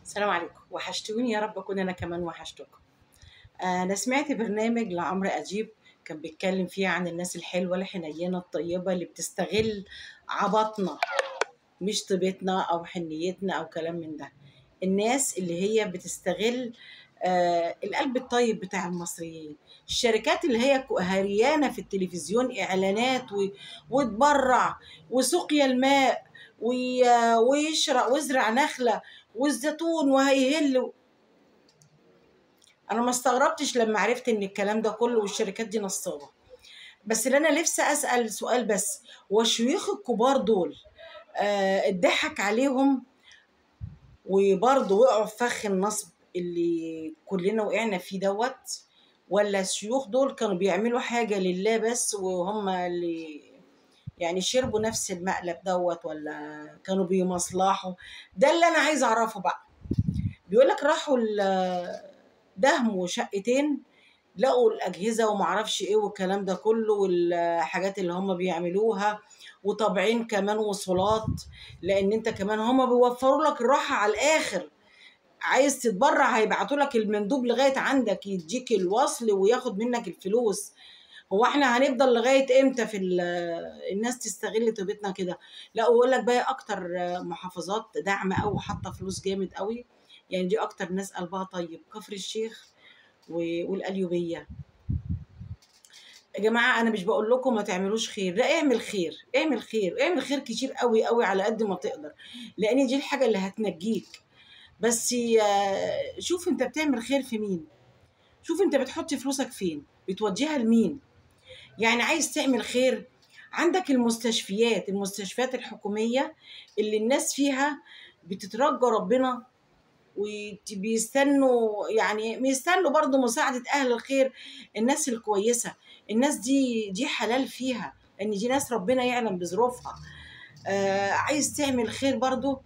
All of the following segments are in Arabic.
السلام عليكم، وحشتوني يا رب أكون أنا كمان وحشتكم. أنا سمعت برنامج لعمرو أديب كان بيتكلم فيه عن الناس الحلوة الحنينة الطيبة اللي بتستغل عبطنا، مش طيبتنا أو حنيتنا أو كلام من ده. الناس اللي هي بتستغل القلب الطيب بتاع المصريين. الشركات اللي هي هريانة في التلفزيون إعلانات وتبرع وسقيا الماء ويشرع ويزرع نخلة والزيتون وهيهل. انا ما استغربتش لما عرفت ان الكلام ده كله والشركات دي نصابه. بس اللي انا نفسي اسال سؤال بس، هو الشيوخ الكبار دول اتضحك عليهم وبرضه وقعوا في فخ النصب اللي كلنا وقعنا فيه دوت، ولا الشيوخ دول كانوا بيعملوا حاجه لله بس وهم اللي يعني شربوا نفس المقلب دوت، ولا كانوا بيمصلحوا؟ ده اللي انا عايزه اعرفه بقى. بيقول لك راحوا دهموا شقتين، لقوا الأجهزة ومعرفش إيه والكلام ده كله والحاجات اللي هم بيعملوها، وطابعين كمان وصولات، لأن أنت كمان هم بيوفروا لك الراحة على الآخر. عايز تتبرع هيبعتوا لك المندوب لغاية عندك يديك الوصل وياخد منك الفلوس. هو احنا هنفضل لغاية امتى في الناس تستغل طيبتنا كده؟ لا، ويقول لك بقى اكتر محافظات دعم او حاطه فلوس جامد قوي، يعني دي اكتر ناس قلبها طيب، كفر الشيخ والقليوبيه. يا جماعه انا مش بقول لكم ما تعملوش خير، لا اعمل خير، اعمل خير، اعمل خير كتير قوي قوي على قد ما تقدر، لان دي الحاجه اللي هتنجيك. بس شوف انت بتعمل خير في مين، شوف انت بتحط فلوسك فين، بتوديها لمين. يعني عايز تعمل خير، عندك المستشفيات الحكوميه اللي الناس فيها بتترجى ربنا وبيستنوا، يعني بيستنوا برضو مساعدة أهل الخير، الناس الكويسة. الناس دي حلال فيها، لأن دي ناس ربنا يعلم بظروفها. عايز تعمل خير برضو،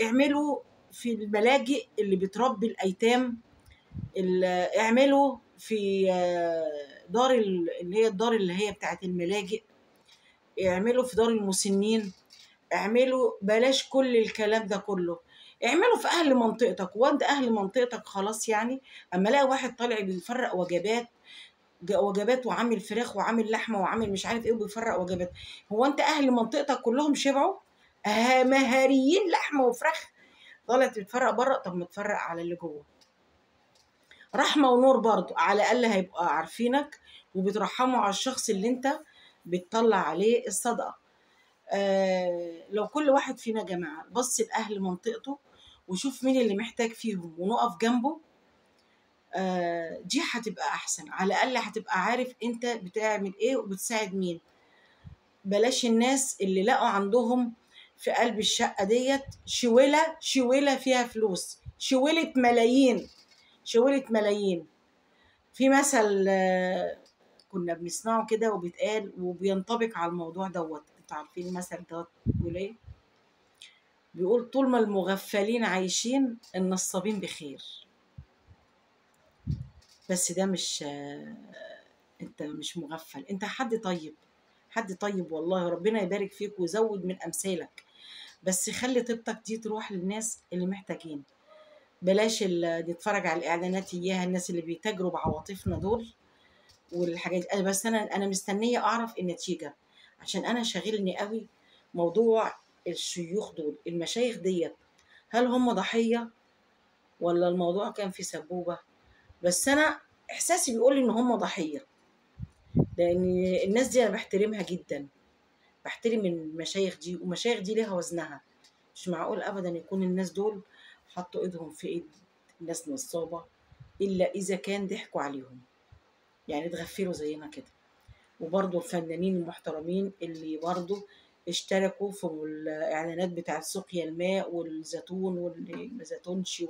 اعملوا في الملاجئ اللي بتربي الأيتام، اعملوا في اللي هي الدار اللي هي بتاعت الملاجئ، اعملوا في دار المسنين، اعملوا بلاش كل الكلام ده كله. اعملوا في اهل منطقتك، وانت اهل منطقتك خلاص يعني. اما الاقي واحد طالع بيفرق وجبات وعامل فراخ وعامل لحمه وعامل مش عارف ايه وبيفرق وجبات، هو انت اهل منطقتك كلهم شبعوا؟ مهاريين لحمه وفراخ، طالع تتفرق بره؟ طب ما تفرق على اللي جوه. رحمه ونور برضو، على الاقل هيبقى عارفينك وبترحموا على الشخص اللي انت بتطلع عليه الصدقه. لو كل واحد فينا يا جماعة بص لأهل منطقته وشوف مين اللي محتاج فيهم ونقف جنبه، دي هتبقى أحسن. على الأقل هتبقى عارف أنت بتعمل إيه وبتساعد مين. بلاش الناس اللي لقوا عندهم في قلب الشقة ديت شويلة فيها فلوس، شويلة ملايين، شويلة ملايين. في مثل كنا بنسمعه كده وبيتقال وبينطبق على الموضوع دوت. انتوا عارفين المثل دوت بيقول ايه؟ بيقول طول ما المغفلين عايشين النصابين بخير. بس ده مش انت مش مغفل، انت حد طيب، حد طيب والله، ربنا يبارك فيك ويزود من امثالك. بس خلي طيبتك دي تروح للناس اللي محتاجين. بلاش نتفرج على الاعلانات اياها، الناس اللي بيتاجروا بعواطفنا دول والحاجات دي. بس انا مستنيه اعرف النتيجه، عشان انا شاغلني قوي موضوع الشيوخ دول، المشايخ ديت، هل هم ضحيه ولا الموضوع كان في سبوبة؟ بس أنا إحساسي بيقول لي إن هم ضحية، لأن الناس دي أنا بحترمها جدا، بحترم المشايخ دي، ومشايخ دي ليها وزنها. مش معقول أبدا يكون الناس دول حطوا إيدهم في إيد ناس نصابة، إلا إذا كان ضحكوا عليهم، يعني اتغفلوا زينا كده. وبرضه الفنانين المحترمين اللي برضه اشتركوا في الإعلانات بتاعت سقيا الماء والزيتون واللي ما زيتونش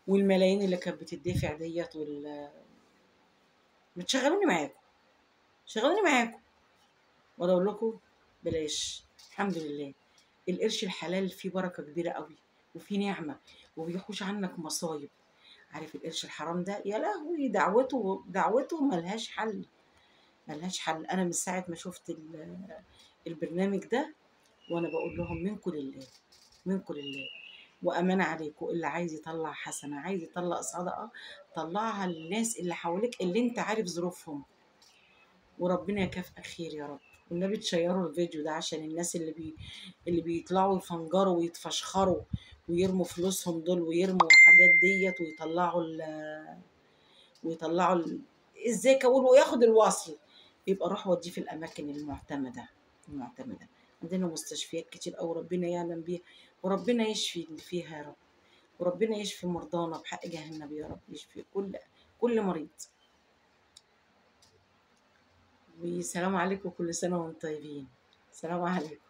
والملايين اللي كانت بتدفع ديت بتشغلوني معاكم، شغلوني معاكم، ولا اقول لكم بلاش. الحمد لله القرش الحلال فيه بركه كبيره قوي وفيه نعمه وبيحوش عنك مصايب. عارف القرش الحرام ده يا لهوي دعوته ملهاش حل، ملهاش حل. انا من ساعه ما شفت البرنامج ده وانا بقول لهم منكم لله، منكم لله. وأمانة عليكم، اللي عايز يطلع حسنة، عايز يطلع صدقة، طلعها للناس اللي حواليك اللي انت عارف ظروفهم، وربنا يكافئك خير يا رب. والنبي تشيروا الفيديو ده عشان الناس اللي بيطلعوا يفنجروا ويتفشخروا ويرموا فلوسهم دول ويرموا الحاجات ديت ازاي اقول وياخد الوصل. يبقى روح وديه في الاماكن المعتمده. عندنا مستشفيات كتير قوي ربنا يعلم بيها، وربنا يشفي اللي فيها يا رب، وربنا يشفي مرضانا بحق جهنم يا رب، يشفي كل مريض. والسلام عليكم، كل سنه وانتم طيبين. السلام عليكم.